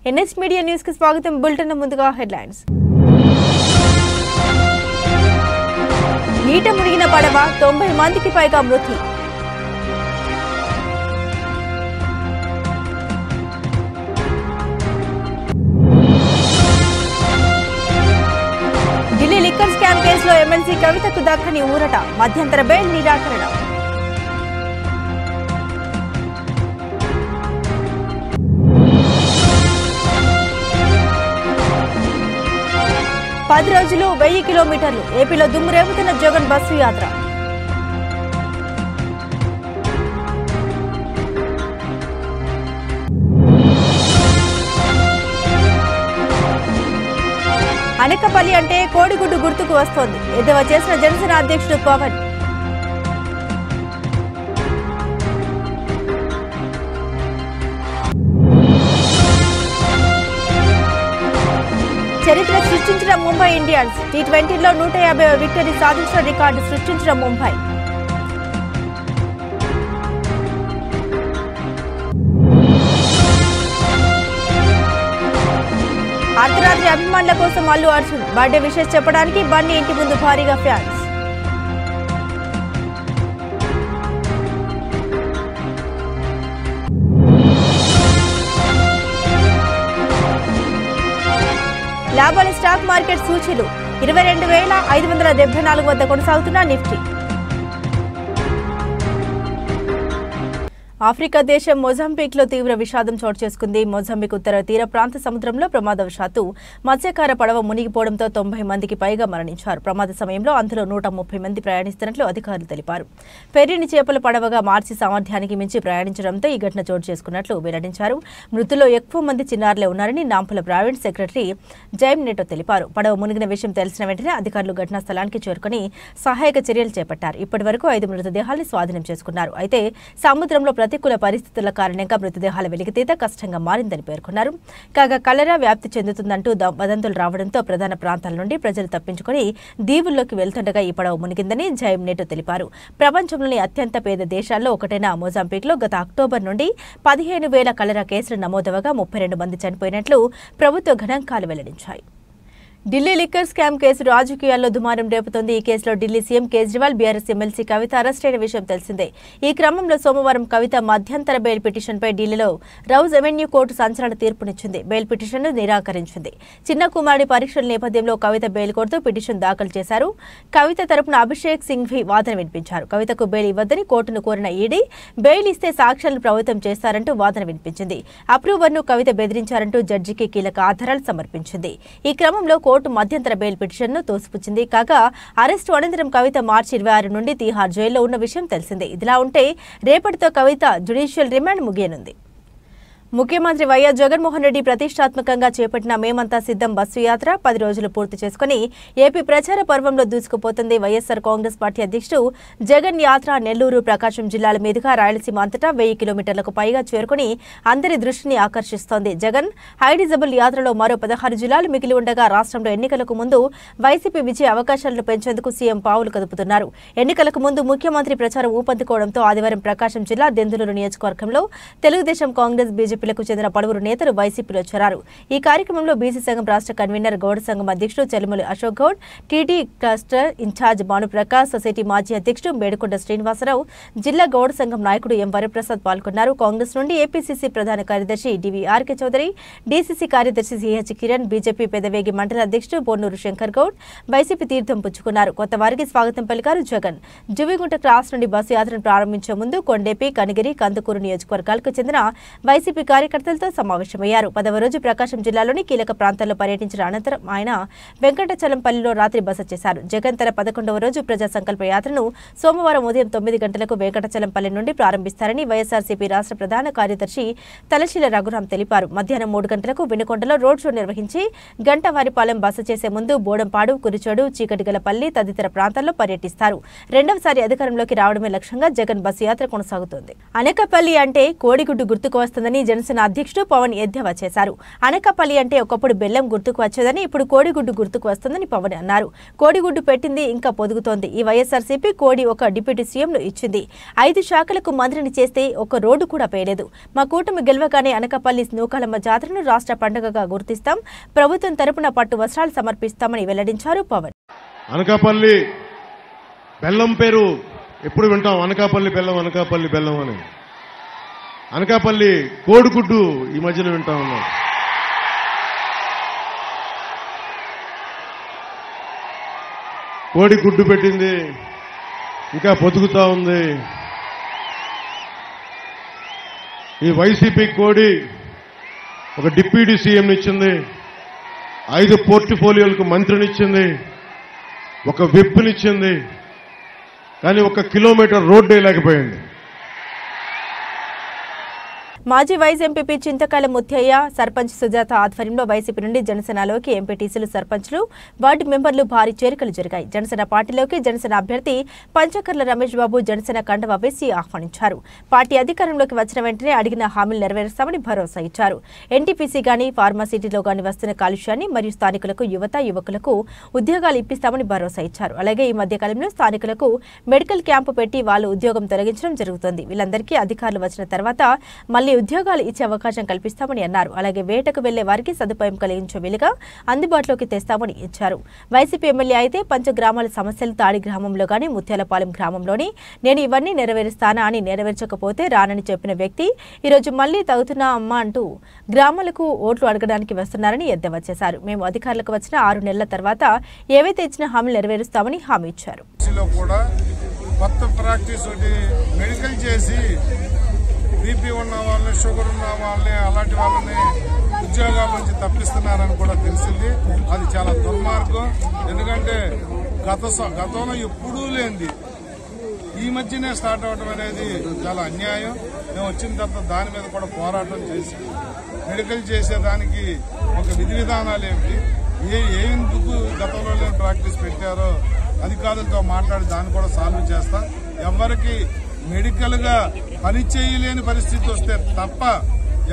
NS media news కి స్వాగతం. Bulletin ముందుగా హెడ్లైన్స్. నీట మునిగిన పడవ 90 మందికి పైగా మృతి. ఢిల్లీ లిక్కర్ స్కామ్ కేసులో ఎమ్మెల్సీ కవితకు దక్కని ఊరట. మధ్యంతర బెయిల్ నిరాకరణ. పది రోజులు 1000 కిలోమీటర్లు. ఏపీలో దుమ్ము రేపుతున్న జగన్ బస్సు యాత్ర. అనకపల్లి అంటే కోడిగుడ్డు గుర్తుకు వస్తోంది. ఎద్దేవా చేసిన జనసేన అధ్యక్షుడు పవన్. చరిత్ర సృష్టించిన ముంబై ఇండియన్స్. టీ20లో 150వ విక్టరీ సాధించిన రికార్డు సృష్టించిన ముంబై. అర్ధరాత్రి అభిమానుల కోసం అల్లు అర్జున్ బర్త్డే విషెస్ చెప్పడానికి బన్నీ ఇంటి ముందు భారీగా ఫ్యాన్స్. లాభాల స్టాక్ మార్కెట్ సూచీలు 22,574 వద్ద కొనసాగుతున్న నిఫ్టీ. ఆఫ్రికా దేశం మొజాంబిక్లో తీవ్ర విషాదం చోటు చేసుకుంది. మొజాంబిక్ ఉత్తర తీర ప్రాంత సముద్రంలో ప్రమాదవశాత్తు మత్స్యకార పడవ మునిగిపోవడంతో 90 మందికి పైగా మరణించారు. ప్రమాద సమయంలో అందులో 130 మంది ప్రయాణిస్తున్నట్లు అధికారులు తెలిపారు. పెర్రిని చేపల పడవగా మార్చి సామర్థ్యానికి మించి ప్రయాణించడంతో ఈ ఘటన చోటు చేసుకున్నట్లు వెల్లడించారు. మృతుల్లో ఎక్కువ మంది చిన్నారులే ఉన్నారని నాంపల ప్రైవేట్ సెక్రటరీ జైమ్ నెటో తెలిపారు. పడవ మునిగిన విషయం తెలిసిన వెంటనే అధికారులు ఘటనా స్థలానికి చేరుకుని సహాయక చర్యలు చేపట్టారు. ఇప్పటి వరకు 5 మృతదేహాలను స్వాధీనం చేసుకున్నారు. అయితే సముద్రంలో ప్రతికూల పరిస్థితుల కారణంగా మృతదేహాల వెలికితీత కష్టంగా మారిందని పేర్కొన్నారు. కాగా కలరా వ్యాప్తి చెందుతుందంటూ వదంతులు రావడంతో ప్రధాన ప్రాంతాల నుండి ప్రజలు తప్పించుకుని దీవుల్లోకి వెళ్తుండగా ఈ పడవ మునిగిందని జైమ్ నెటో తెలిపారు. ప్రపంచంలోని అత్యంత పేద దేశాల్లో ఒకటైన మొజాంబిక్లో గత అక్టోబర్ నుండి 15,000 కలరా కేసులు నమోదవగా 32 మంది చనిపోయినట్లు ప్రభుత్వ గణాంకాలు వెల్లడించాయి. ఢిల్లీ లిక్కర్ స్కామ్ కేసు రాజకీయాల్లో దుమారం రేపుతోంది. ఈ కేసులో Delhi CM Kejriwal, BRS MLC Kavitha arrest అయిన విషయం తెలిసిందే. ఈ క్రమంలో సోమవారం కవిత మధ్యంతర బెయిల్ పిటిషన్పై ఢిల్లీలో రౌజ్ అవెన్యూ కోర్టు సంచలన తీర్పునిచ్చింది. బెయిల్ పిటిషన్ను నిరాకరించింది. చిన్న కుమారుడి పరీక్షల నేపథ్యంలో కవిత బెయిల్ కోరుతూ పిటిషన్ దాఖలు చేశారు. కవిత తరపున అభిషేక్ సింఘ్వి వాదన వినిపించారు. కవితకు బెయిల్ ఇవ్వద్దని కోర్టును కోరిన ఈడీ బెయిల్ ఇస్తే సాక్ష్యాలను ప్రభావితం చేస్తారంటూ వాదన వినిపించింది. అప్రూవర్ను కవిత బెదిరించారంటూ జడ్జికి కీలక ఆధారాలు సమర్పించింది. ఈ క్రమంలో కోర్టు మధ్యంతర బెయిల్ పిటిషన్ను తోసిపుచ్చింది. కాగా అరెస్టు అనంతరం కవిత మార్చి 26 నుండి తీహార్ జైల్లో ఉన్న విషయం తెలిసిందే. ఇదిలా ఉంటే రేపటితో కవిత జ్యుడిషియల్ రిమాండ్ ముగియనుంది. ముఖ్యమంత్రి వైఎస్ జగన్మోహన్ రెడ్డి ప్రతిష్టాత్మకంగా చేపట్టిన మేమంతా సిద్ధం బస్సు యాత్ర 10 రోజులు పూర్తి చేసుకుని ఏపీ ప్రచార పర్వంలో దూసుకుపోతుంది. వైఎస్ఆర్ కాంగ్రెస్ పార్టీ అధ్యక్షుడు జగన్ యాత్ర నెల్లూరు, ప్రకాశం జిల్లాల మీదుగా రాయలసీమ అంతటా 1000 కిలోమీటర్లకు పైగా చేరుకుని అందరి దృష్టిని ఆకర్షిస్తోంది. జగన్ హైడిజబుల్ యాత్రలో మరో 16 జిల్లాలు మిగిలి ఉండగా రాష్ట్రంలో ఎన్నికలకు ముందు వైసీపీ విజయ అవకాశాలను పెంచేందుకు సీఎం పావులు కదుపుతున్నారు. ఎన్నికలకు ముందు ముఖ్యమంత్రి ప్రచారం ఊపందుకోవడంతో ఆదివారం ప్రకాశం జిల్లా దెందులూరు నియోజకవర్గంలో తెలుగుదేశం, కాంగ్రెస్, బీజేపీలకు చెందిన పలువురు నేతలు వైసీపీలో చేరారు. ఈ కార్యక్రమంలో బీసీ సంఘం రాష్ట్ర కన్వీనర్, గౌడ సంఘం అధ్యక్షుడు Chelumuli Ashok Goud, TT cluster in charge Bhanuprakash, society మాజీ అధ్యక్షుడు మేడుకొండ శ్రీనివాసరావు, జిల్లా గౌడ సంఘం నాయకుడు ఎం వరప్రసాద్ పాల్గొన్నారు. కాంగ్రెస్ నుండి ఏపీసీసీ ప్రధాన కార్యదర్శి డివిఆర్కే చౌదరి, డీసీసీ కార్యదర్శి సిహెచ్ కిరణ్, బీజేపీ పెదవేగి మండల అధ్యక్షుడు బొన్నూరు శంకర్ గౌడ్ వైసీపీ తీర్థం పుచ్చుకున్నారు. కొత్త వారికి స్వాగతం పలికారు జగన్. జువిగుంట క్రాస్ నుండి బస్సు యాత్రను ప్రారంభించే ముందు కొండేపి, కనిగిరి, కందుకూరు నియోజకవర్గాలకు చెందిన వైసీపీ కార్యకర్తలతో సమావేశమయ్యారు. 10వ రోజు ప్రకాశం జిల్లాలోని కీలక ప్రాంతాల్లో పర్యటించిన అనంతరం ఆయన వెంకటచలంపల్లిలో రాత్రి బస చేశారు. జగన్ తన 11వ రోజు ప్రజా సంకల్ప యాత్రను సోమవారం ఉదయం 9 గంటలకు వెంకటచలంపల్లి నుండి ప్రారంభిస్తారని వైఎస్ఆర్సీపీ రాష్ట్ర ప్రధాన కార్యదర్శి తలశీల రఘురాం తెలిపారు. మధ్యాహ్నం 3 గంటలకు వినుకొండలో రోడ్ షో నిర్వహించి గంటవారిపాలెం బస చేసే ముందు బోడంపాడు, కురిచోడు, చీకటిగలపల్లి తదితర ప్రాంతాల్లో పర్యటిస్తారు. రెండవసారి అధికారంలోకి రావడమే లక్ష్యంగా జగన్ బస్సు యాత్ర కొనసాగుతోంది. అనకపల్లి అంటే కోడిగుడ్డు గుర్తుకు వస్తుందని జనసేన అధ్యక్షుడు పవన్ ఎద్దేవా చేశారు. అనకాపల్లి అంటే ఒకప్పుడు బెల్లం గుర్తుకు వచ్చేదని ఇప్పుడు కోడిగుడ్డు గుర్తుకు వస్తుందని పవన్ అన్నారు. కోడిగుడ్డు పెట్టింది ఇంకా పొదుగుతోంది. ఈ వైఎస్ఆర్సీపీ కోడి ఒక డిప్యూటీ సీఎంను ఇచ్చింది. 5 శాఖలకు మంత్రిని చేస్తే ఒక రోడ్డు కూడా పేయలేదు. మా కూటమి గెలవగానే అనకాపల్లి నూకాలమ్మ జాతరను రాష్ట్ర పండుగగా గుర్తిస్తాం. ప్రభుత్వం తరపున పట్టు వస్త్రాలు సమర్పిస్తామని వెల్లడించారు పవన్. అనకాపల్లి బెల్లం పేరు ఎప్పుడు వింటాం, అనకాపల్లి బెల్లం అని. అనకాపల్లి కోడిగుడ్డు ఈ మధ్యన వింటా ఉన్నాం. కోడిగుడ్డు పెట్టింది ఇంకా పొదుగుతా ఉంది. ఈ వైసీపీ కోడి ఒక డిప్యూటీ సీఎంని ఇచ్చింది, 5 పోర్ట్ఫోలియోలకు మంత్రినిచ్చింది, ఒక విప్నిచ్చింది, కానీ 1 కిలోమీటర్ రోడ్డు వేయలేకపోయింది. మాజీ వైస్ ఎంపీపీ చింతకాయల ముత్తయ్య, సర్పంచ్ సుజాత ఆధ్వర్యంలో వైసీపీ నుండి జనసేనలోకి ఎంపీటీసీలు, సర్పంచ్లు, వార్డు మెంబర్లు భారీ చేరికలు జరిగాయి. జనసేన పార్టీలోకి జనసేన అభ్యర్థి పంచకర్ల రమేష్ బాబు జనసేన కండువా వేసి ఆహ్వానించారు. పార్టీ అధికారంలోకి వచ్చిన వెంటనే అడిగిన హామీలు నెరవేరుస్తామని భరోసా ఇచ్చారు. ఎన్టీపీసీ గానీ, ఫార్మాసిటీలో గానీ వస్తున్న కాలుష్యాన్ని మరియు స్థానికులకు యువకులకు ఉద్యోగాలు ఇప్పిస్తామని భరోసా ఇచ్చారు. అలాగే ఈ మధ్యకాలంలో స్థానికులకు మెడికల్ క్యాంపు పెట్టి వాళ్ళు ఉద్యోగం తొలగించడం జరుగుతుంది. వీళ్ళందరికీ అధికారులు వచ్చిన తర్వాత మళ్లీ ఉద్యోగాలు ఇచ్చే అవకాశం కల్పిస్తామని అన్నారు. అలాగే వేటకు వెళ్లే వారికి సదుపాయం కలిగించే వీలుగా అందుబాటులోకి తెస్తామని ఇచ్చారు. వైసీపీ ఎమ్మెల్యే అయితే పంచగ్రామాల సమస్యలు తాడి గ్రామంలో గానీ, ముత్యాలపాలెం గ్రామంలోని నేను ఇవన్నీ నెరవేరుస్తానా అని నెరవేర్చకపోతే రానని చెప్పిన వ్యక్తి ఈరోజు మళ్లీ తగుతున్నా అమ్మ అంటూ గ్రామాలకు ఓట్లు అడగడానికి వస్తున్నారని ఎద్దేవా చేశారు. మేము అధికారులకు వచ్చిన 6 నెలల తర్వాత ఏవైతే ఇచ్చిన హామీలు నెరవేరుస్తామని హామీ ఇచ్చారు. బీపీ ఉన్న వాళ్ళని, షుగర్ ఉన్న వాళ్ళని, అలాంటి వాళ్ళని ఉద్యోగాల నుంచి తప్పిస్తున్నారని కూడా తెలిసింది. అది చాలా దుర్మార్గం. ఎందుకంటే గతంలో ఎప్పుడూ లేనిది ఈ మధ్యనే స్టార్ట్ అవడం అనేది చాలా అన్యాయం. మేము వచ్చిన తర్వాత దాని మీద కూడా పోరాటం చేసి మెడికల్ చేసేదానికి ఒక విధి విధానాలు ఏమిటి, ఎందుకు గతంలో లేని ప్రాక్టీస్ పెట్టారో అధికారులతో మాట్లాడి దాన్ని కూడా సాల్వ్ చేస్తాం. ఎవరికి మెడికల్ గా పని చేయలేని పరిస్థితి వస్తే తప్ప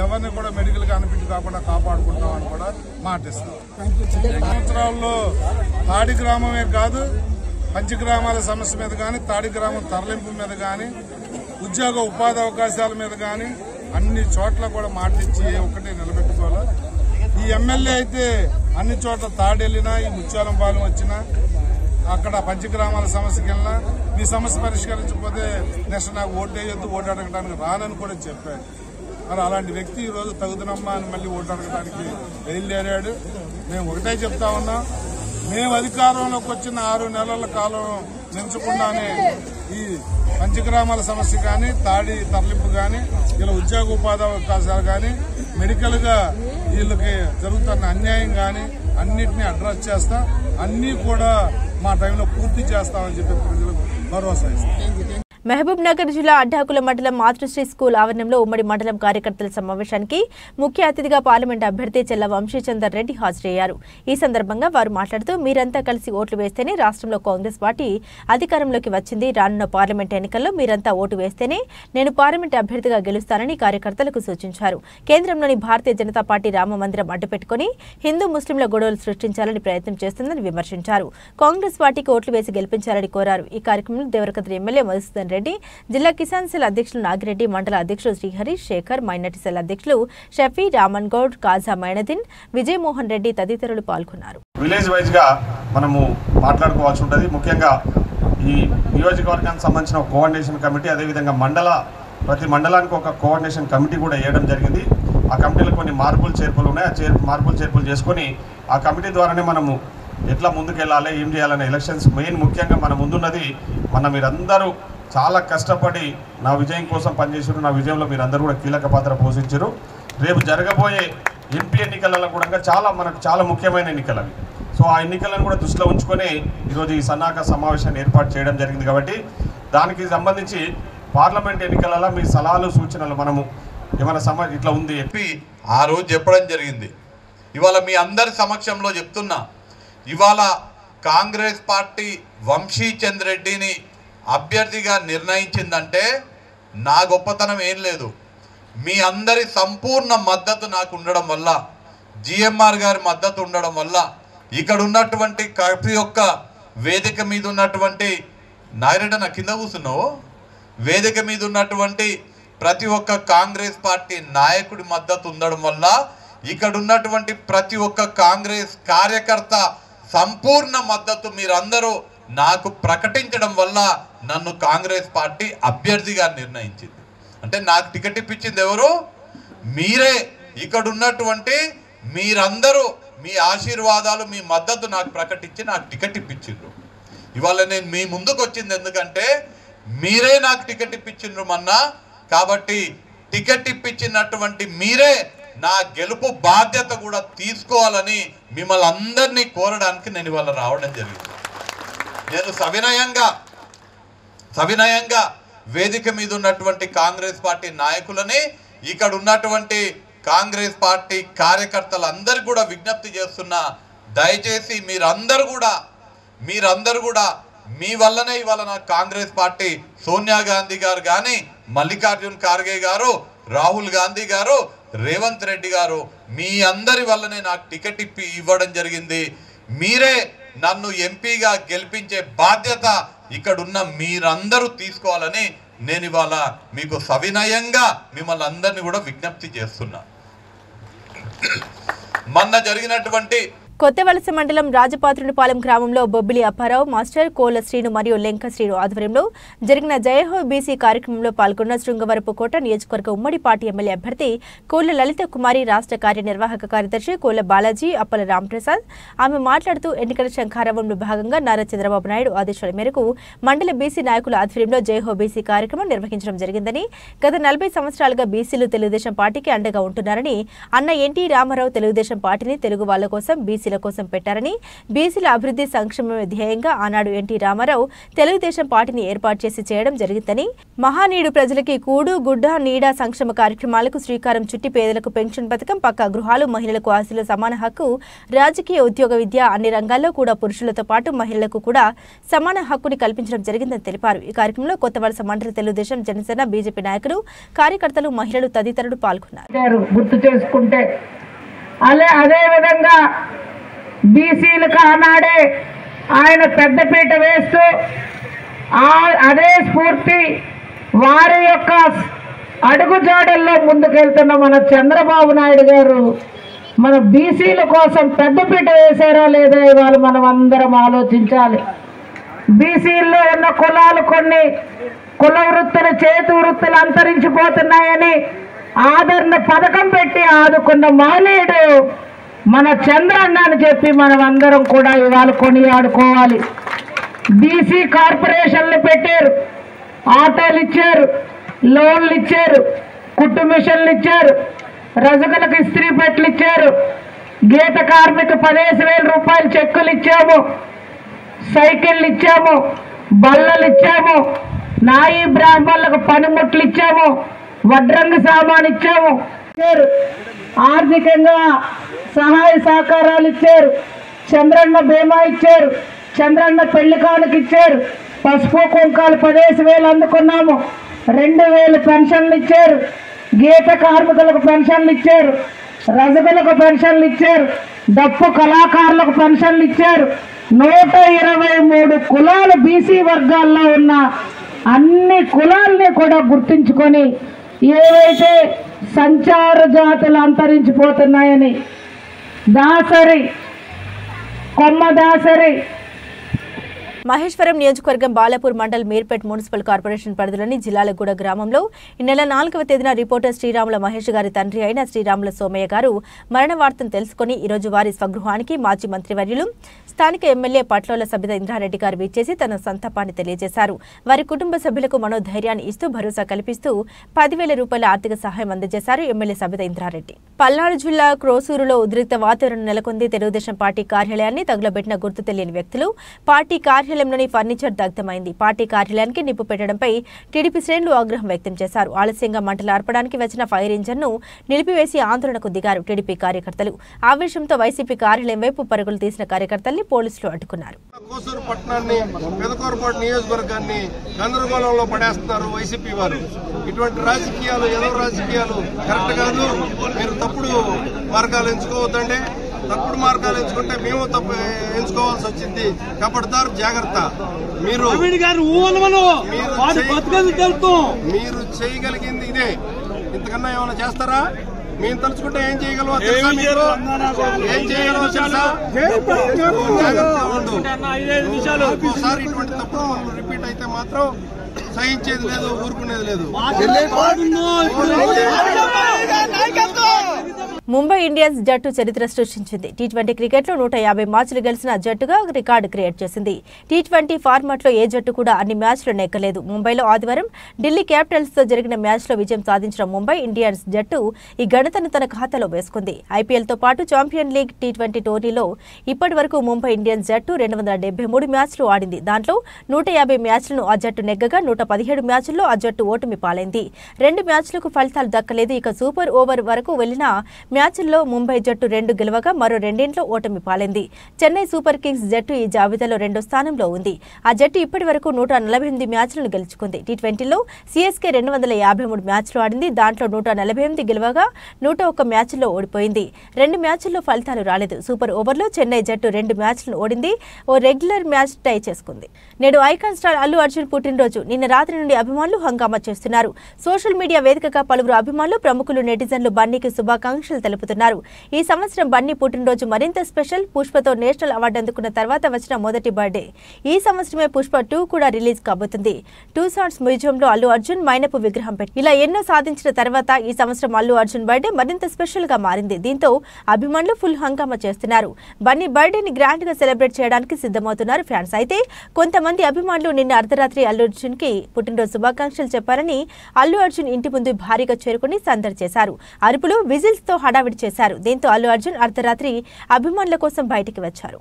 ఎవరిని కూడా మెడికల్ గా అనిపించి కాకుండా కాపాడుకుంటామని కూడా మాటిస్తాం. సంవత్సరాల్లో తాడి గ్రామమే కాదు, పంచగ్రామాల సమస్య మీద కానీ, తాడి గ్రామం తరలింపు మీద కానీ, ఉద్యోగ ఉపాధి అవకాశాల మీద కానీ అన్ని చోట్ల కూడా మాటిచ్చి ఒకటి నిలబెట్టుకోవాలి. ఈ ఎమ్మెల్యే అయితే అన్ని చోట్ల తాడెళ్ళినా, ఈ ముత్యాలంపాలెం వచ్చినా, అక్కడ పంచగ్రామాల సమస్యకి వెళ్ళినా మీ సమస్య పరిష్కరించకపోతే నెక్స్ట్ నాకు ఓటు వేయొద్దు, ఓటు అడగడానికి రానని కూడా చెప్పాడు. మరి అలాంటి వ్యక్తి ఈ రోజు తగుదనమ్మా అని మళ్ళీ ఓటు అడగడానికి బయలుదేరాడు. మేము ఒకటే చెప్తా ఉన్నాం, మేము అధికారంలోకి వచ్చిన 6 నెలల కాలం పెంచకుండానే ఈ పంచగ్రామాల సమస్య కానీ, తాడి తరలింపు కానీ, ఇలా ఉద్యోగ ఉపాధి అవకాశాలు కానీ, మెడికల్ గా వీళ్ళకి జరుగుతున్న అన్యాయం కానీ అన్నిటినీ అడ్రస్ చేస్తాం. అన్నీ కూడా మా టైంలో పూర్తి చేస్తామని చెప్పి ప్రజలకు భరోసా ఇస్తాం. మహబూబ్ నగర్ జిల్లా అడ్డాకుల మండలం మాతృశ్రీ స్కూల్ ఆవరణంలో ఉమ్మడి మండలం కార్యకర్తల సమావేశానికి ముఖ్య అతిథిగా పార్లమెంట్ అభ్యర్థి చెల్ల వంశీచందర్ రెడ్డి హాజరయ్యారు. ఈ సందర్భంగా వారు మాట్లాడుతూ మీరంతా కలిసి ఓట్లు వేస్తేనే రాష్ట్రంలో కాంగ్రెస్ పార్టీ అధికారంలోకి వచ్చింది. రానున్న పార్లమెంట్ ఎన్నికల్లో మీరంతా ఓటు వేస్తేనే నేను పార్లమెంట్ అభ్యర్థిగా గెలుస్తానని కార్యకర్తలకు సూచించారు. కేంద్రంలోని భారతీయ జనతా పార్టీ రామ మందిరం అడ్డుపెట్టుకుని హిందూ ముస్లింల గొడవలు సృష్టించాలని ప్రయత్నం చేస్తుందని విమర్శించారు. కాంగ్రెస్ పార్టీకి ఓట్లు వేసి గెలిపించాలని కోరారు. ఈ కార్యక్రమంలో దేవరకద్రి ఎమ్మెల్యే మధుసూదన్ రెడ్డి, జిల్లా కిసాన్ సెల్ అధ్యక్షులు నాగిరెడ్డి, మండల అధ్యక్షులు శ్రీహరి శేఖర్, మైనార్టీ సెల్ అధ్యక్షులు షఫీ, రామన్ గౌడ్, కాజా మైనదీన్, విజయమోహన్ రెడ్డి తదితరులు పాల్గొన్నారు. విలేజ్ వైజ్ గా మనము మాట్లాడుకోవాల్సి ఉంటుంది. ముఖ్యంగా ఈ నియోజకవర్గానికి సంబంధించిన కోఆర్డినేషన్ కమిటీ, అదేవిధంగా ప్రతి మండలానికి ఒక కోఆర్డినేషన్ కమిటీ కూడా వేయడం జరిగింది. ఆ కమిటీలో కొన్ని మార్పులు చేర్పులు ఉన్నాయి. ఆ మార్పులు చేర్పులు చేసుకొని ఆ కమిటీ ద్వారానే మనము ఎట్లా ముందుకెళ్ళాలి, ఏం చేయాలనే ఎలక్షన్స్ ముఖ్యంగా మన ముందున్నది. మీరందరూ చాలా కష్టపడి నా విజయం కోసం పనిచేసారు. నా విజయంలో మీరందరూ కూడా కీలక పాత్ర పోషించారు. రేపు జరగబోయే ఎంపీ ఎన్నికలలో కూడా మనకు చాలా ముఖ్యమైన ఎన్నికలు అవి. సో ఆ ఎన్నికలను కూడా దృష్టిలో ఉంచుకొని ఈరోజు ఈ సన్నాహక సమావేశాన్ని ఏర్పాటు చేయడం జరిగింది. కాబట్టి దానికి సంబంధించి పార్లమెంట్ ఎన్నికలలో మీ సలహాలు, సూచనలు మనము ఏమైనా ఇట్లా ఉంది చెప్పి ఆ రోజు చెప్పడం జరిగింది. ఇవాళ మీ అందరి సమక్షంలో చెప్తున్నా, ఇవాళ కాంగ్రెస్ పార్టీ వంశీచంద్ రెడ్డిని అభ్యర్థిగా నిర్ణయించిందంటే నా గొప్పతనం ఏం లేదు. మీ అందరి సంపూర్ణ మద్దతు నాకు ఉండడం వల్ల, జిఎంఆర్ గారి మద్దతు ఉండడం వల్ల, ఇక్కడ ఉన్నటువంటి ప్రతి ఒక్క వేదిక మీద ఉన్నటువంటి నాయరెడ్డి నా కింద కూర్చున్నావు, వేదిక మీద ఉన్నటువంటి ప్రతి ఒక్క కాంగ్రెస్ పార్టీ నాయకుడి మద్దతు ఉండడం వల్ల, ఇక్కడ ఉన్నటువంటి ప్రతి ఒక్క కాంగ్రెస్ కార్యకర్త సంపూర్ణ మద్దతు మీరందరూ నాకు ప్రకటించడం వల్ల నన్ను కాంగ్రెస్ పార్టీ అభ్యర్థిగా నిర్ణయించింది. అంటే నాకు టికెట్ ఇప్పించింది ఎవరు? మీరే. ఇక్కడ ఉన్నటువంటి మీరందరూ మీ ఆశీర్వాదాలు, మీ మద్దతు నాకు ప్రకటించి నాకు టికెట్ ఇప్పించిండ్రు. ఇవాళ నేను మీ ముందుకు వచ్చింది ఎందుకంటే మీరే నాకు టికెట్ ఇప్పించిండ్రు మొన్న. కాబట్టి టికెట్ ఇప్పించినటువంటి మీరే నా గెలుపు బాధ్యత కూడా తీసుకోవాలని మిమ్మల్ని అందరినీ కోరడానికి నేను ఇవాళ రావడం జరిగింది. నేను సవినయంగా వేదిక మీద ఉన్నటువంటి కాంగ్రెస్ పార్టీ నాయకులని, ఇక్కడ ఉన్నటువంటి కాంగ్రెస్ పార్టీ కార్యకర్తలందరికీ కూడా విజ్ఞప్తి చేస్తున్నా, దయచేసి మీరందరూ కూడా మీ వల్లనే ఇవాళ నా కాంగ్రెస్ పార్టీ సోనియా గాంధీ గారు కానీ, మల్లికార్జున్ ఖార్గే గారు, రాహుల్ గాంధీ గారు, రేవంత్ రెడ్డి గారు, మీ అందరి వల్లనే నాకు టికెట్ ఇవ్వడం జరిగింది. మీరే నన్ను ఎంపీగా గెలిపించే బాధ్యత ఇక్కడున్న మీరందరూ తీసుకోవాలని నేను ఇవాళ మీకు సవినయంగా మిమ్మల్ని అందరినీ కూడా విజ్ఞప్తి చేస్తున్నా. మొన్న జరిగినటువంటి కొత్తవలస మండలం రాజపాత్రునిపాలెం గ్రామంలో బొబ్బిలి అప్పారావు మాస్టర్, కోల శ్రీను మరియు లెంక శ్రీను ఆధ్వర్యంలో జరిగిన జయహో బీసీ కార్యక్రమంలో పాల్గొన్న శృంగవరపుకోట నియోజకవర్గ ఉమ్మడి పార్టీ ఎమ్మెల్యే అభ్యర్థి కోళ్ల లలిత కుమారి, రాష్ట్ర కార్యనిర్వాహక కార్యదర్శి కోళ్ల బాలాజీ, అప్పల రాంప్రసాద్. ఆమె మాట్లాడుతూ ఎన్నికల శంఖారావంలో భాగంగా నారా చంద్రబాబు నాయుడు ఆదేశాల మేరకు మండల బీసీ నాయకుల ఆధ్వర్యంలో జయహో బీసీ కార్యక్రమం నిర్వహించడం జరిగిందని, గత 40 సంవత్సరాలుగా బీసీలు తెలుగుదేశం పార్టీకి అండగా ఉంటున్నారని, అన్న ఎన్టీ రామారావు తెలుగుదేశం పార్టీని తెలుగు వాళ్ల కోసం బీసీల కోసం పెట్టారని, బీసీల అభివృద్ధి సంక్షేమమే ధ్యేయంగా ఆనాడు ఎన్టీ రామారావు తెలుగుదేశం పార్టీని ఏర్పాటు చేసి చేయడం జరిగిందని, మహానీడు ప్రజలకి కూడు, గుడ్డ, నీడ సంక్షేమ కార్యక్రమాలకు శ్రీకారం చుట్టి పేదలకు పెన్షన్ పథకం, పక్కా గృహాలు, మహిళలకు ఆస్తుల సమాన హక్కు, రాజకీయ, ఉద్యోగ, విద్య అన్ని రంగాల్లో కూడా పురుషులతో పాటు మహిళలకు కూడా సమాన హక్కుని కల్పించడం జరిగిందని తెలిపారు. ఈ కార్యక్రమంలో కొత్తవలస మండల తెలుగుదేశం, జనసేన, బీజేపీ నాయకులు, కార్యకర్తలు, మహిళలు తదితరులు పాల్గొన్నారు. గుర్తు చేసుకుంటే అదే విధంగా బీసీలకు ఆనాడే ఆయన పెద్దపీట వేస్తూ అదే స్ఫూర్తి వారి యొక్క అడుగుజాడల్లో ముందుకెళ్తున్న మన చంద్రబాబు నాయుడు గారు మన బీసీల కోసం పెద్దపీట వేశారా లేదా ఇవాళ మనం అందరం ఆలోచించాలి. బీసీల్లో ఉన్న కులాలు కొన్ని కుల వృత్తులు, చేతి వృత్తులు అంతరించిపోతున్నాయని ఆదరణ పథకం పెట్టి ఆదుకున్న మహనీయుడు మన చంద్రన్న అని చెప్పి మనం అందరం కూడా ఇవాళ కొనియాడుకోవాలి. బీసీ కార్పొరేషన్లు పెట్టారు, ఆటోలు ఇచ్చారు, లోన్లు ఇచ్చారు, కుట్టు మిషన్లు ఇచ్చారు, రజకులకు ఇస్త్రీ పెట్టలు ఇచ్చారు, గీత కార్మిక 15,000 రూపాయలు చెక్కులు ఇచ్చాము, సైకిళ్ళు ఇచ్చాము, బల్లలు ఇచ్చాము, నాయి బ్రాహ్మణులకు పనిముట్లు ఇచ్చాము, వడ్రంగి సామాన్ ఇచ్చాము, ఆర్థికంగా సహాయ సహకారాలు ఇచ్చారు, చంద్రన్న బీమా ఇచ్చారు, చంద్రన్న పెళ్లి కానుక ఇచ్చారు, పసుపు కుంకాలు 15,000 అందుకున్నాము, 2,000 పెన్షన్లు ఇచ్చారు, గీత కార్మికులకు పెన్షన్లు ఇచ్చారు, రజకులకు పెన్షన్లు ఇచ్చారు, డప్పు కళాకారులకు పెన్షన్లు ఇచ్చారు. 123 కులాలు బీసీ వర్గాల్లో ఉన్న అన్ని కులాలని కూడా గుర్తించుకొని ఏవైతే సంచార జాతులు అంతరించిపోతున్నాయని దాసరి, కొమ్మ దాసరి, మహేశ్వరం నియోజకవర్గం బాలాపూర్ మండల్ మీర్పేట్ మున్సిపల్ కార్పొరేషన్ పరిధిలోని జిల్లాలగూడ గ్రామంలో ఈ నెల 4వ తేదీన రిపోర్టర్ శ్రీరాముల మహేష్ గారి తండ్రి అయిన శ్రీరాముల సోమయ్య గారు మరణ వార్తను తెలుసుకుని ఈరోజు వారి స్వగృహానికి మాజీ మంత్రివర్యులు స్థానిక ఎమ్మెల్యే పట్లోల సబిత ఇంద్రారెడ్డి గారు విచ్చేసి తన సంతాపాన్ని తెలియజేశారు. వారి కుటుంబ సభ్యులకు మనోధైర్యాన్ని ఇస్తూ భరోసా కల్పిస్తూ 10,000 రూపాయల ఆర్థిక సహాయం అందజేశారు ఎమ్మెల్యే సబిత ఇంద్రారెడ్డి. పల్నాడు జిల్లా క్రోసూరులో ఉద్రిక్త వాతావరణం నెలకొంది. తెలుగుదేశం పార్టీ కార్యాలయాన్ని తగులబెట్టిన గుర్తు తెలియని వ్యక్తులు పార్టీ కార్యాలయం కార్యాలయంలోని ఫర్నిచర్ దగ్ధమైంది. పార్టీ కార్యాలయానికి నిప్పు పెట్టడంపై టీడీపీ శ్రేణులు ఆగ్రహం వ్యక్తం చేశారు. ఆలస్యంగా మంటలు ఆర్పడానికి వచ్చిన ఫైర్ ఇంజన్ను నిలిపివేసి ఆందోళనకు దిగారు టీడీపీ కార్యకర్తలు. ఆవేశంతో వైసీపీ కార్యాలయం వైపు పరుగులు తీసిన కార్యకర్తల్ని పోలీసులు అడ్డుకున్నారు. కోసూరు పట్టణాన్ని పెదకూరుపాటు నియోజకవర్గాన్ని గందరగోళంలో పడేస్తున్నారు వైసీపీ వారు. ఇటువంటి రాజకీయాలు ఏదో రాజకీయాలు కరెక్ట్ కాదు. మీరు తప్పుడు మార్గాలు ఎంచుకోవద్దండి. తప్పుడు మార్గాలు ఎంచుకుంటే మేము తప్పు ఎంచుకోవాల్సి వచ్చింది. కబడ్దార్ జాగ్రత్త. మీరు చేయగలిగింది ఇదే. ఇంతకన్నా ఏమైనా చేస్తారా? మేము తలుచుకుంటే ఏం చేయగలమో తెలుసా? ఏం చేయగలమో తెలుసా? జాగ్రత్తగా ఉండు. ఒక్కోసారి ఇటువంటి తప్పుడు మనం రిపీట్ అయితే మాత్రం సహించేది లేదు, ఊరుకునేది లేదు. ముంబై ఇండియన్స్ జట్టు చరిత్ర సృష్టించింది. టీ20 క్రికెట్లో 150 మ్యాచ్లు గెలిచిన జట్టుగా రికార్డు క్రియేట్ చేసింది. టీ20 ఫార్మాట్లో ఏ జట్టు కూడా అన్ని మ్యాచ్లు నెగ్గలేదు. ముంబైలో ఆదివారం ఢిల్లీ క్యాపిటల్స్ తో జరిగిన మ్యాచ్లో విజయం సాధించిన ముంబై ఇండియన్స్ జట్టు ఈ ఘనతను తన ఖాతాలో వేసుకుంది. ఐపీఎల్తో పాటు ఛాంపియన్ లీగ్ టీ20 టోర్నీలో ఇప్పటి వరకు ముంబై ఇండియన్స్ జట్టు 273 మ్యాచ్లు ఆడింది. దాంట్లో 150 మ్యాచ్లను ఆ జట్టు నెగ్గగా 117 మ్యాచ్ల్లో ఆ జట్టు ఓటమి పాలైంది. 2 మ్యాచ్లకు ఫలితాలు దక్కలేదు. ఇక సూపర్ ఓవర్ వరకు వెళ్లిన మ్యాచ్ల్లో ముంబై జట్టు 2 గెలవగా మరో 2 ఓటమి పాలైంది. చెన్నై సూపర్ కింగ్స్ జట్టు ఈ జాబితాలో 2వ స్థానంలో ఉంది. ఆ జట్టు ఇప్పటి వరకు 148 మ్యాచ్లను గెలుచుకుంది. టీ20లో సీఎస్కే 253 మ్యాచ్లు ఆడింది. దాంట్లో 148 గెలవగా 101 మ్యాచ్ల్లో ఓడిపోయింది. 2 మ్యాచ్ల్లో ఫలితాలు రాలేదు. సూపర్ ఓవర్లో చెన్నై జట్టు 2 మ్యాచ్లను ఓడింది. ఓ రెగ్యులర్ మ్యాచ్ టై చేసుకుంది. నేడు ఐకాన్ స్టార్ అల్లు అర్జున్ పుట్టినరోజు. నిన్న రాత్రి నుండి అభిమానులు హంగామా చేస్తున్నారు. సోషల్ మీడియా వేదికగా పలువురు అభిమానులు, ప్రముఖులు, నెటిజన్లు బన్నీకి శుభాకాంక్షలు తెలుపుతున్నారు. ఈ సంవత్సరం బన్నీ పుట్టినరోజు మరింత స్పెషల్. పుష్పతో నేషనల్ అవార్డు అందుకున్న తర్వాత వచ్చిన మొదటి బర్త్డే. ఈ సంవత్సరమే పుష్ప 2 కూడా రిలీజ్ కాబోతుంది. 2 సాంగ్స్ మ్యూజియంలో అల్లు అర్జున్ మైనపు విగ్రహం పెట్టి ఇలా ఎన్నో సాధించిన తర్వాత ఈ సంవత్సరం అల్లు అర్జున్ బర్త్డే మరింత స్పెషల్ గా మారింది. దీంతో అభిమానులు ఫుల్ హంగామా చేస్తున్నారు. బన్నీ బర్త్డేని గ్రాండ్ గా సెలబ్రేట్ చేయడానికి సిద్ధమవుతున్నారు ఫ్యాన్స్. అయితే కొంతమంది అభిమానులు నిన్న అర్ధరాత్రి అల్లు అర్జున్ కి పుట్టినరోజు శుభాకాంక్షలు చెప్పారని అల్లు అర్జున్ ఇంటి ముందు భారీగా చేరుకుని సందడి చేశారు. అరుపులు, విజిల్స్ తో హడావిడి చేశారు. దీంతో అల్లు అర్జున్ అర్ధరాత్రి అభిమానుల కోసం బయటికి వచ్చారు.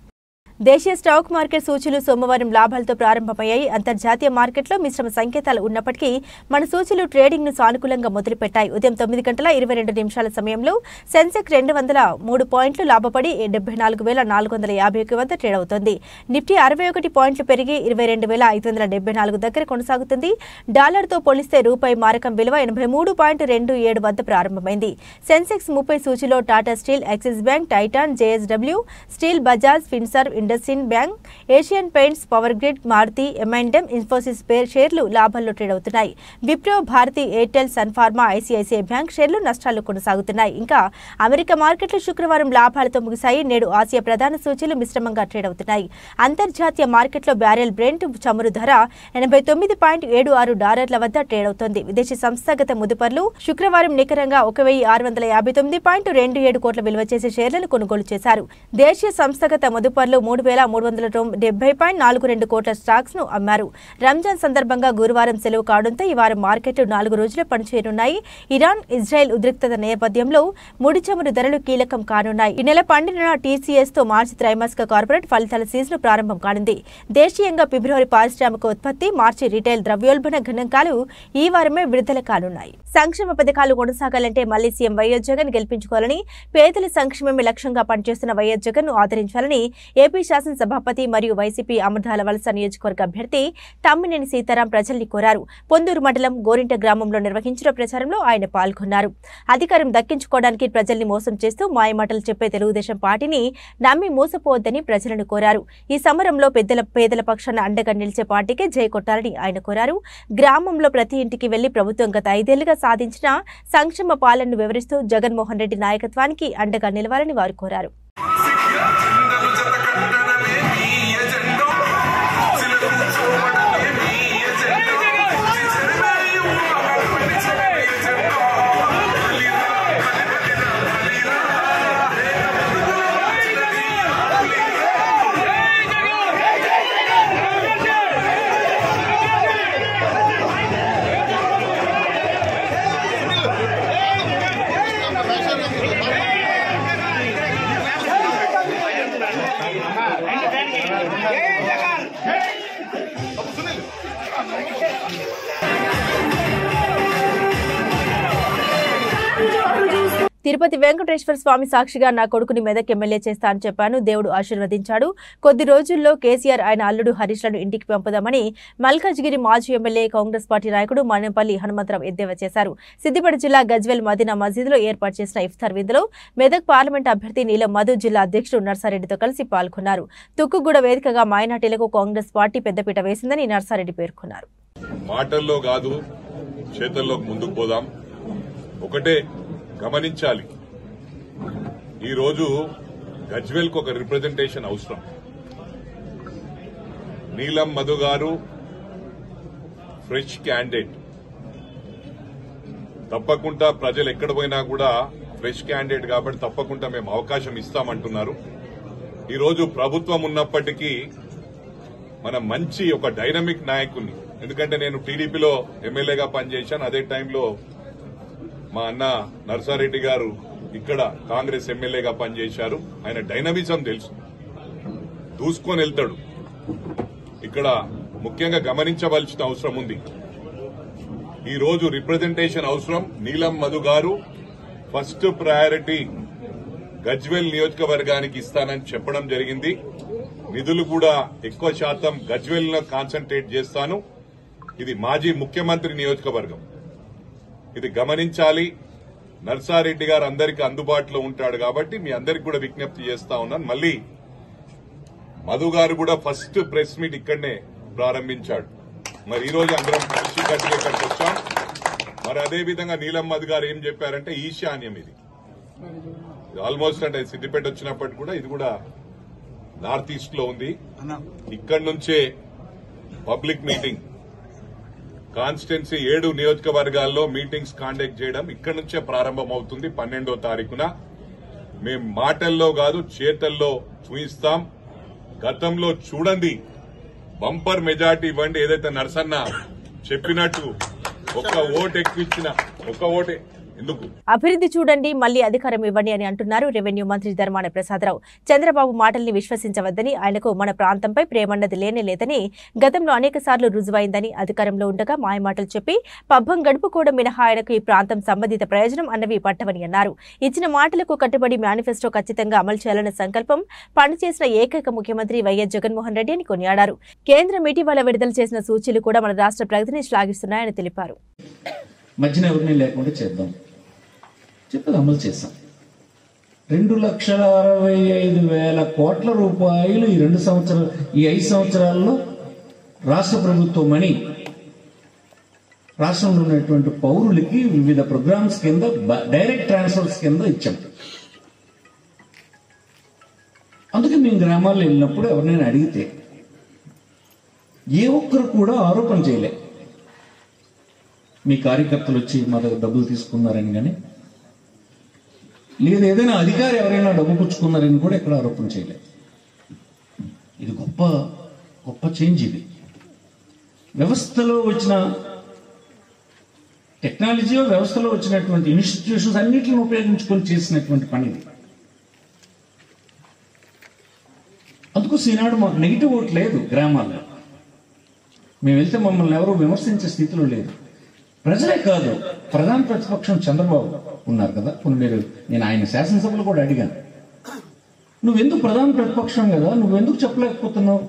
దేశీయ స్టాక్ మార్కెట్ సూచీలు సోమవారం లాభాలతో ప్రారంభమయ్యాయి. అంతర్జాతీయ మార్కెట్లో మిశ్రమ సంకేతాలు ఉన్నప్పటికీ మన సూచీలు ట్రేడింగ్ ను సానుకూలంగా మొదలుపెట్టాయి. ఉదయం 9:22 సమయంలో సెన్సెక్స్ 203 పాయింట్లు లాభపడి 74,451 వద్ద ట్రేడ్ అవుతోంది. నిఫ్టీ 61 పాయింట్లు పెరిగి 22,574 దగ్గర కొనసాగుతుంది. డాలర్తో పోలిస్తే రూపాయి మారకం విలువ 83.27 వద్ద ప్రారంభమైంది. సెన్సెక్స్ 30 సూచీలో Tata Steel, Axis Bank, Titan, JSW Steel, Bajaj Finserv, IndusInd Bank, Asian Paints, Power Grid, Maruti, M&M, Infosys షేర్లు లాభాల్లో ట్రేడ్ అవుతున్నాయి. Wipro, Bharti Airtel, Sun Pharma, ICICI Bank షేర్లు నష్టాల్లో కొనసాగుతున్నాయి. ఇంకా అమెరికా మార్కెట్లు శుక్రవారం లాభాలతో ముగిశాయి. నేడు ఆసియా ప్రధాన సూచీలు మిశ్రమంగా ట్రేడ్ అవుతున్నాయి. అంతర్జాతీయ మార్కెట్లో బ్యారెల్ బ్రెంట్ చమురు ధర $89.76 వద్ద ట్రేడ్ అవుతోంది. విదేశీ సంస్థాగత ముదుపర్లు శుక్రవారం నికరంగా 1,659.27 కోట్ల విలువ చేసే షేర్లను కొనుగోలు చేశారు. దేశీయ సంస్థాగత ముదుపర్లు 3,370.42 కోట్ల స్టాక్స్ ను అమ్మారు. రంజాన్ సందర్భంగా గురువారం సెలవు కావడంతో ఈ వారం మార్కెట్లు 4 రోజులు పనిచేయనున్నాయి. ఇరాన్, ఇజ్రాయెల్ ఉద్రిక్తత నేపథ్యంలో ముడి చమురు ధరలు కీలకం కానున్నాయి. ఈ నెల 12న TCS తో మార్చి త్రైమాసిక కార్పొరేట్ ఫలితాల సీజన్ ప్రారంభం కానుంది. దేశీయంగా ఫిబ్రవరి పారిశ్రామిక ఉత్పత్తి, మార్చి రీటైల్ ద్రవ్యోల్బణ గణాంకాలు ఈ వారమే విడుదల కానున్నాయి. సంక్షేమ పథకాలు కొనసాగాలంటే మళ్లీ సీఎం వైఎస్ జగన్ గెలిపించుకోవాలని, పేదల సంక్షేమమే లక్ష్యంగా పనిచేస్తున్న వైఎస్ జగన్ ను ఆదరించాలని ఏపీ శాసనసభాపతి మరియు వైసీపీ అమర్ధాల వలస నియోజకవర్గ అభ్యర్థి తమ్మినేని సీతారాం ప్రజల్ని కోరారు. పొందూరు మండలం గోరింట గ్రామంలో నిర్వహించిన ప్రచారంలో ఆయన పాల్గొన్నారు. అధికారం దక్కించుకోవడానికి ప్రజల్ని మోసం చేస్తూ మాయమాటలు చెప్పే తెలుగుదేశం పార్టీని నమ్మి మోసపోవద్దని ప్రజలను కోరారు. ఈ సమరంలో పేదల పక్షాన అండగా నిలిచే పార్టీకే జై కొట్టాలని ఆయన కోరారు. గ్రామంలో ప్రతి ఇంటికి వెళ్లి ప్రభుత్వం గత 5 ఏళ్లుగా సాధించిన సంక్షేమ పాలనను వివరిస్తూ జగన్మోహన్ రెడ్డి నాయకత్వానికి అండగా నిలవాలని వారు కోరారు. తిరుపతి వెంకటేశ్వర స్వామి సాక్షిగా నా కొడుకుని మెదక్ ఎమ్మెల్యే చేస్తా అని చెప్పాను. దేవుడు ఆశీర్వదించాడు. కొద్ది రోజుల్లో కేసీఆర్ ఆయన అల్లుడు హరీష్లను ఇంటికి పంపుదామని మల్కాజ్గిరి మాజీ ఎమ్మెల్యే కాంగ్రెస్ పార్టీ నాయకుడు మనేపల్లి హనుమంతరావు ఎద్దేవా చేశారు. సిద్దిపేట జిల్లా గజ్వేల్ మదీనా మసీదులో ఏర్పాటు చేసిన ఇఫ్తార్ విందులో మెదక్ పార్లమెంట్ అభ్యర్థి నీలం మధు, జిల్లా అధ్యక్షుడు నర్సారెడ్డితో కలిసి పాల్గొన్నారు. తుక్కుగూడ వేదికగా మైనార్టీలకు కాంగ్రెస్ పార్టీ పెద్దపీట వేసిందని నర్సారెడ్డి పేర్కొన్నారు. మాటల్లో కాదు, చేతల్లో ముందుకు పోదాం. ఒకటే గమనించాలి, ఈరోజు గజ్వేల్కి ఒక రిప్రజెంటేషన్ అవసరం. నీలం మధు గారు ఫ్రెష్ క్యాండిడేట్. తప్పకుండా ప్రజలు ఎక్కడ పోయినా కూడా ఫ్రెష్ క్యాండిడేట్ కాబట్టి తప్పకుండా మేము అవకాశం ఇస్తామంటున్నారు. ఈరోజు ప్రభుత్వం ఉన్నప్పటికీ మన మంచి ఒక డైనమిక్ నాయకుడిని, ఎందుకంటే నేను టీడీపీలో ఎమ్మెల్యేగా పనిచేశాను, అదే టైంలో మా అన్న నర్సారెడ్డి గారు ఇక్కడ కాంగ్రెస్ ఎమ్మెల్యేగా పనిచేశారు. ఆయన డైనమిజం తెలుసు, దూసుకొని వెళ్తాడు. ఇక్కడ ముఖ్యంగా గమనించవలసిన అవసరం ఉంది. ఈ రోజు రిప్రజెంటేషన్ అవసరం. నీలం మధు గారు ఫస్ట్ ప్రయారిటీ గజ్వేల్ నియోజకవర్గానికి ఇస్తానని చెప్పడం జరిగింది. నిధులు కూడా ఎక్కువ శాతం గజ్వేల్ లో కాన్సన్ట్రేట్ చేస్తాను. ఇది మాజీ ముఖ్యమంత్రి నియోజకవర్గం, ఇది గమనించాలి. నర్సారెడ్డి గారు అందరికీ అందుబాటులో ఉంటాడు కాబట్టి మీ అందరికి కూడా విజ్ఞప్తి చేస్తా ఉన్నాను. మళ్ళీ మధు గారు కూడా ఫస్ట్ ప్రెస్ మీట్ ఇక్కడనే ప్రారంభించాడు. మరి ఈ రోజు అందరం కలిసి కట్టుగా ఇక్కడికి వచ్చాం. మరి అదేవిధంగా నీలం మధు గారు ఏం చెప్పారంటే ఈశాన్యం, ఇది ఆల్మోస్ట్ అంటే సిద్దిపేట వచ్చినప్పటికి కూడా ఇది కూడా నార్త్ ఈస్ట్ లో ఉంది. ఇక్కడి నుంచే పబ్లిక్ మీటింగ్ కాన్స్టిట్యున్సీ 7 నియోజకవర్గాల్లో మీటింగ్స్ కాండక్ట్ చేయడం ఇక్కడి నుంచే ప్రారంభమవుతుంది. 12వ తారీఖున మేం మాటల్లో కాదు చేతల్లో చూయిస్తాం. గతంలో చూడండి, బంపర్ మెజార్టీ ఇవ్వండి. ఏదైతే నరసన్న చెప్పినట్టు ఒక్క ఓటు ఎక్కువిచ్చిన, ఒక్క ఓటే ఎందుకు అభివృద్ధి చూడండి, మళ్లీ అధికారం ఇవ్వండి అని అంటున్నారు రెవెన్యూ మంత్రి ధర్మాన ప్రసాదరావు. చంద్రబాబు మాటల్ని విశ్వసించవద్దని, ఆయనకు మన ప్రాంతంపై ప్రేమన్నది లేనే గతంలో అనేక సార్లు రుజువైందని, అధికారంలో ఉండగా మాయమాటలు చెప్పి పబ్బం గడుపుకోవడం మినహా ఆయనకు ఈ ప్రాంతం సంబంధిత ప్రయోజనం అన్నవి పట్టవని అన్నారు. ఇచ్చిన మాటలకు కట్టుబడి మేనిఫెస్టో ఖచ్చితంగా అమలు చేయాలన్న సంకల్పం పనిచేసిన ఏకైక ముఖ్యమంత్రి వైఎస్ జగన్మోహన్ రెడ్డి అని కొనియాడారు. కేంద్రం ఇటీవల విడుదల చేసిన సూచీలు కూడా మన రాష్ట్ర ప్రగతిని శ్లాఘిస్తున్నాయని తెలిపారు. మధ్యన ఎవరిని లేకుండా చేద్దాం చెప్పి అమలు చేశాం. 2,65,000 కోట్ల రూపాయలు ఈ 5 సంవత్సరాల్లో రాష్ట్ర ప్రభుత్వం అని రాష్ట్రంలో ఉన్నటువంటి పౌరులకి వివిధ ప్రోగ్రామ్స్ కింద డైరెక్ట్ ట్రాన్స్ఫర్స్ కింద ఇచ్చాం. అందుకే మేము గ్రామాల్లో వెళ్ళినప్పుడు ఎవరినైనా అడిగితే ఏ ఒక్కరు కూడా ఆరోపణ చేయలే మీ కార్యకర్తలు వచ్చి మా దగ్గర డబ్బులు తీసుకున్నారని, కానీ లేదా ఏదైనా అధికారి ఎవరైనా డబ్బు పుచ్చుకున్నారని కూడా ఎక్కడ ఆరోపణ చేయలేదు. ఇది గొప్ప చేంజ్. ఇది వ్యవస్థలో వచ్చిన టెక్నాలజీ, వ్యవస్థలో వచ్చినటువంటి ఇన్స్టిట్యూషన్స్ అన్నిటిని ఉపయోగించుకొని చేసినటువంటి పని ఇది. అందుకు ఈనాడు మాకు నెగిటివ్ ఓట్ లేదు. గ్రామాల్లో మేము వెళ్తే మమ్మల్ని ఎవరూ విమర్శించే స్థితిలో లేదు. ప్రజలే కాదు, ప్రధాన ప్రతిపక్షం చంద్రబాబు ఉన్నారు కదా, నేను ఆయన శాసనసభలో కూడా అడిగాను, నువ్వెందుకు ప్రధాన ప్రతిపక్షం కదా, నువ్వెందుకు చెప్పలేకపోతున్నావు?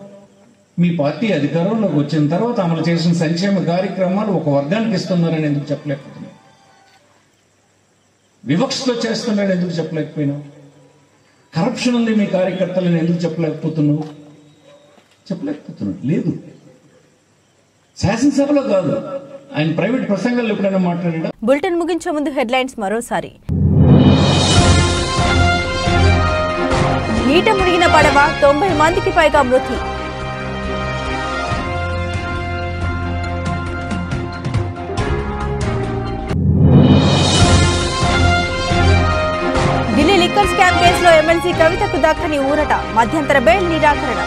మీ పార్టీ అధికారంలోకి వచ్చిన తర్వాత అమలు చేసిన సంక్షేమ కార్యక్రమాలు ఒక వర్గానికి ఇస్తున్నారని ఎందుకు చెప్పలేకపోతున్నావు? వివక్షతో చేస్తున్నారని ఎందుకు చెప్పలేకపోయినావు? కరప్షన్ ఉంది మీ కార్యకర్తలను ఎందుకు చెప్పలేకపోతున్నావు? లేదు. శాసనసభలో కాదు, ఆయన ప్రైవేట్ ప్రసంగాల్లో ఎప్పుడైనా మాట్లాడా? బులెటిన్ ముగించే ముందు హెడ్లైన్స్ మరోసారి. నీట మునిగిన పడవ 90 మందికి పైగా మృతి. ఢిల్లీ లిక్కర్ స్కామ్ కేసులో ఎమ్మెల్సీ కవితకు దక్కని ఊరట, మధ్యంతర బెయిల్ నిరాకరణ.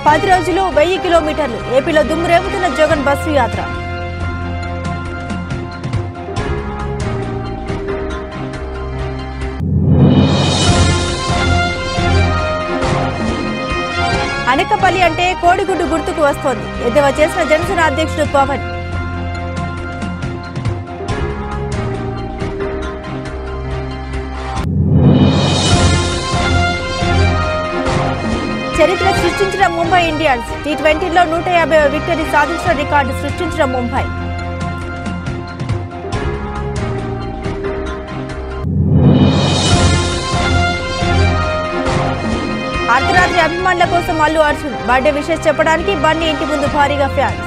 పది రోజులు 1000 కిలోమీటర్లు ఏపీలో దుమ్మురేపుతున్న జగన్ బస్సు యాత్ర. అనకపల్లి అంటే కోడిగుడ్డు గుర్తుకు వస్తోంది. ఎద్దేవా చేసిన జనసేన అధ్యక్షుడు పవన్. చరిత్ర సృష్టించిన ముంబై ఇండియన్స్. టీ20లో 150వ విక్టరీ సాధించిన రికార్డు సృష్టించిన ముంబై. అర్ధరాత్రి అభిమానుల కోసం అల్లు అర్జున్ బర్త్డే విషెస్ చెప్పడానికి బన్నీ ఇంటి ముందు భారీగా ఫ్యాన్స్.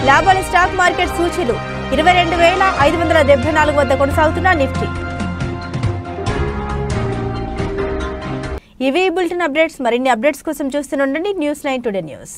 లాభాల స్టాక్ మార్కెట్ సూచీలు 22,574 వద్ద కొనసాగుతున్న నిఫ్టీ. ఇవి బులెటిన్ అప్డేట్స్. మరిన్ని అప్డేట్స్ కోసం చూస్తూనే ఉండండి News9 Today News.